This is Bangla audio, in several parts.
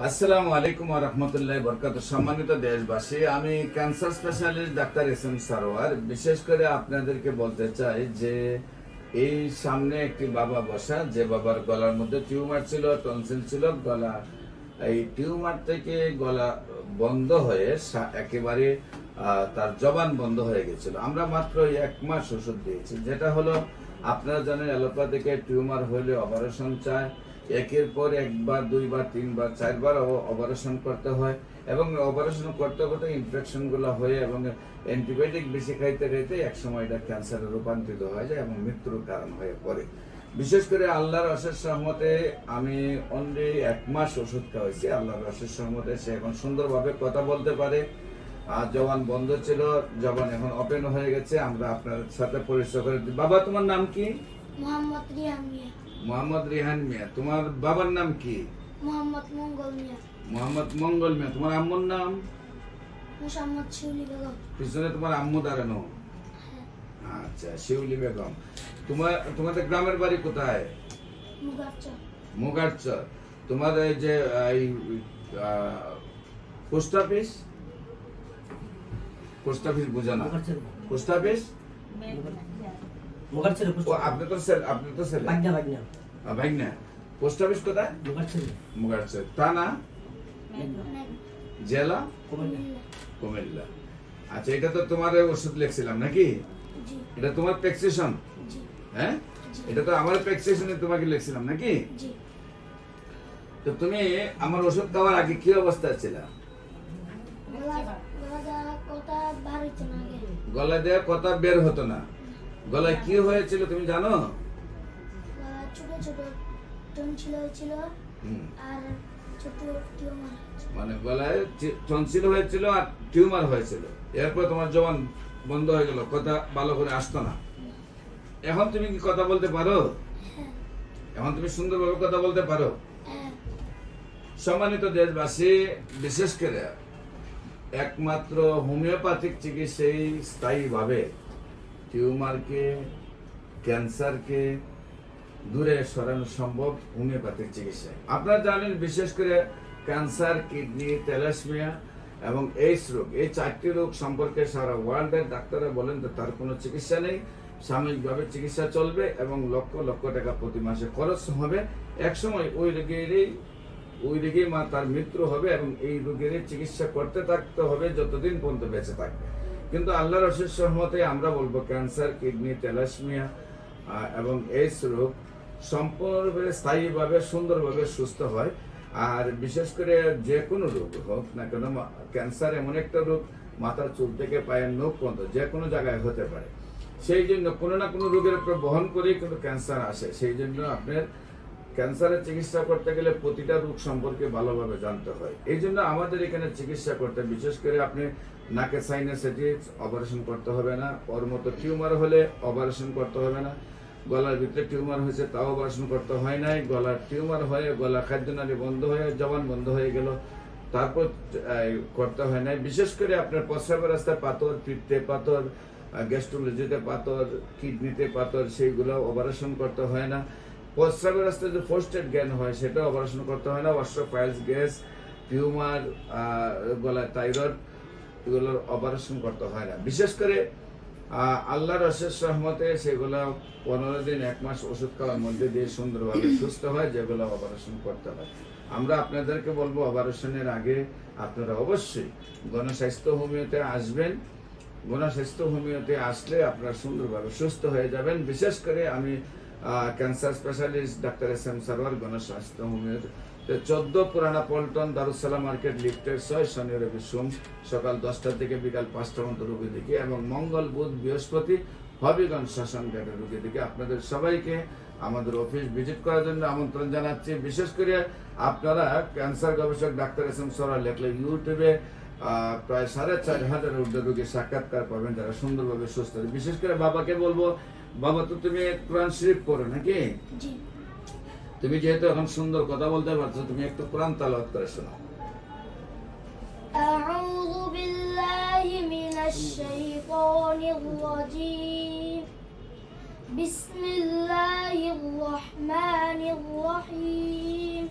আসসালামু আলাইকুম ওয়া রাহমাতুল্লাহি ওয়া বারাকাতুহু। সম্মানিত দেশবাসী, আমি cancer specialist doctor SM. Sarwar. বিশেষ করে আপনাদেরকে বলতে চাই যে এই সামনে একটি বাবা বসা, যে বাবার গলার মধ্যে টিউমার ছিল, টনসিল ছিল, গলা এই টিউমার থেকে গলা বন্ধ হয়ে একেবারে তার জবান বন্ধ হয়ে গেছিল। আমরা মাত্র 1 মাস ওষুধ দিয়েছি, যেটা হলো আপনারা জানেন অ্যালোপ্যাথিকে টিউমার হলে অপারেশন চায়, একের পর একবার, দুইবার, তিনবার, চারবার অপারেশন করতে হয় এবং অপারেশন করতে করতে ইনফেকশন গুলো হয়ে এবং অ্যান্টিবায়োটিক বেশি খাইতে খাইতে একসময় এটা ক্যান্সারে রূপান্তরিত হয়ে যায় এবং মৃত্যুর কারণ হয়ে পড়ে। বিশেষ করে আল্লাহর অশেষ রহমতে আমি অনলি 1 মাস ওষুধ খাওয়াইছি। আল্লাহর অশেষ রহমতে সে এখন সুন্দরভাবে কথা বলতে পারে। আর জবান বন্ধ ছিল, জবান এখন ওপেন হয়ে গেছে। আমরা আপনার সাথে পরিচয় করে দিই। বাবা, তোমার নাম কি? মোহাম্মদ রিহান মিয়া। মোহাম্মদ রিহান মিয়া। তোমার বাবার নাম কি? মোহাম্মদ মঙ্গল মিয়া। মোহাম্মদ মঙ্গল মিয়া। তোমার আম্মুর নাম? মোসাম্মদ শিউলি বেগম। পিছনে তোমার আম্মু দাঁড়ানো? আচ্ছা, শিউলি বেগম। তোমাদের গ্রামের বাড়ি কোথায়? মুগারচর। মুগারচর। তোমার এই যে পোস্ট অফিস বুঝো না? পোস্ট অফিস আপনি তো ছেলে ভাগনা। পোস্ট অফিস কোথায়? মুগারচর। থানা? জেলা? কুমিল্লা। আচ্ছা, এটা তো তোমার ওষুধ লিখছিলাম নাকি? জি এটা তোমার প্রেসক্রিপশন? জি হ্যাঁ, এটা তো আমার প্রেসক্রিপশনে তোমাকে লিখছিলাম নাকি? জি। তো তুমি আমার ওষুধ খাওয়ার আগে কি অবস্থায় ছিল? গলা দেওয়া কথা বের হতো না। গলায় কি হয়েছিল তুমি জানো? ছোট ছোট টনসিল হয়েছিল আর ছোট টিউমার। মানে গলায় টনসিল হয়েছিল আর টিউমার হয়েছিল, এরপর তোমার জবান বন্ধ হয়ে গেল, কথা ভালো করে আসতো না। এখন তুমি কি কথা বলতে পারো? এখন তুমি সুন্দরভাবে কথা বলতে পারো? সম্মানিত দেশবাসী, বিশেষ করে একমাত্র হোমিওপ্যাথিক চিকিৎসাই স্থায়ীভাবে টিউমারকে, ক্যান্সারকে দূরে সরানো সম্ভব হোমিওপ্যাথিক চিকিৎসায়। আপনারা জানেন বিশেষ করে ক্যান্সার, কিডনি, থ্যালাসেমিয়া এবং এইডস রোগ, এই 4টি রোগ সম্পর্কে সারা ওয়ার্ল্ডের ডাক্তাররা বলেন যে তার কোনো চিকিৎসা নেই। সাময়িকভাবে চিকিৎসা চলবে এবং লক্ষ লক্ষ টাকা প্রতি মাসে খরচ হবে। একসময় ওই রোগেরই তার মৃত্যু হবে এবং এই রোগের চিকিৎসা করতে থাকতে হবে যতদিন পর্যন্ত বেঁচে থাকবে। কিন্তু আল্লাহর অশেষ রহমতে আমরা বলবো ক্যান্সার, কিডনি, থ্যালাসেমিয়া এবং এইডস রোগ সম্পূর্ণভাবে স্থায়ীভাবে সুন্দরভাবে সুস্থ হয়। আর বিশেষ করে যে কোনো রোগ হোক না কেন, ক্যান্সার এমন একটা রোগ মাথার চুল থেকে পায়ের নখ পর্যন্ত যে কোনো জায়গায় হতে পারে। সেই জন্য কোনো না কোনো রোগের উপর বহন করেই কিন্তু ক্যান্সার আসে। সেই জন্য আপনার ক্যান্সারের চিকিৎসা করতে গেলে প্রতিটা রোগ সম্পর্কে ভালোভাবে জানতে হয়। এই জন্য আমাদের এখানে চিকিৎসা করতে, বিশেষ করে আপনি নাকের সাইনাসাইটিস অপারেশন করতে হবে না, ওর মতো টিউমার হলে অপারেশন করতে হবে না, গলার ভিতরে টিউমার হয়েছে তাও অপারেশন করতে হয় নাই, গলার টিউমার হয়ে গলা খাদ্যনালী বন্ধ হয়ে জবান বন্ধ হয়ে গেল তারপর করতে হয় নাই। বিশেষ করে আপনার প্রস্রাবের রাস্তায় পাথর, পিত্তে পাথর, গ্যাস্ট্রোলজিতে পাথর, কিডনিতে পাথর, সেইগুলো অপারেশন করতে হয় না। প্রস্রাবের রাস্তায় যে ফার্স্ট-এড জ্ঞান হয় সেটা অপারেশন করতে হয় না। অস্ট্রোপাইলস, গ্যাস, টিউমার, গলায় থাইরয়েড, এগুলোর অপারেশন করতে হয় না। বিশেষ করে আল্লাহর অশেষ রহমতে সেগুলো 15 দিন 1 মাস ওষুধ খাওয়ার মধ্যে দিয়ে সুন্দরভাবে সুস্থ হয়, যেগুলো অপারেশন করতে হয়। আমরা আপনাদেরকে বলবো অপারেশনের আগে আপনারা অবশ্যই গণস্বাস্থ্য হোমিওতে আসবেন। গণস্বাস্থ্য হোমিওতে আসলে আপনারা সুন্দরভাবে সুস্থ হয়ে যাবেন। বিশেষ করে আমি cancer specialist doctor SM. Sarwar, গণস্বাস্থ্য হোমিওতে 14 পুরানা পল্টন, দারুসালাম মার্কেট, লিফটের 6, শনি রবি সোম সকাল 10টা থেকে বিকাল 5টা পর্যন্ত রোগী দেখি এবং মঙ্গল, বুধ, বৃহস্পতি হবিগঞ্জ শ্মশান ঘাটের রোগী দেখি। আপনাদের সবাইকে আমাদের অফিস ভিজিট করার জন্য আমন্ত্রণ জানাচ্ছি। বিশেষ করে আপনারা ক্যান্সার গবেষক ডাক্তার এস.এম. সারোয়ার লেখলে ইউটিউবে প্রায় 4,500 ঊর্ধ্বে রোগীর সাক্ষাৎকার পাবেন যারা সুন্দরভাবে সুস্থ। বিশেষ করে বাবাকে বলবো, বাবা তো তুমি কোরআন শরীফ পড়ো নাকি? তুমি যেহেতু এখন সুন্দর কথা বলতে পারছো, তুমি একটু কোরআন তেলাওয়াত করে শোনাও। আউযু বিল্লাহি মিনাশ শাইতানির রাজীম। বিসমিল্লাহির রহমানির রহিম।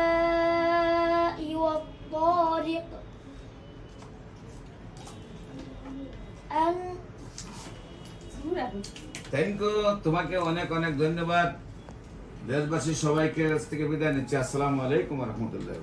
والسماء والطارق أن থ্যাংক ইউ, তোমাকে অনেক অনেক ধন্যবাদ। দেশবাসী সবাইকে আজ থেকে বিদায় নিচ্ছি। আসসালামু আলাইকুম রহমতুল্লাহ।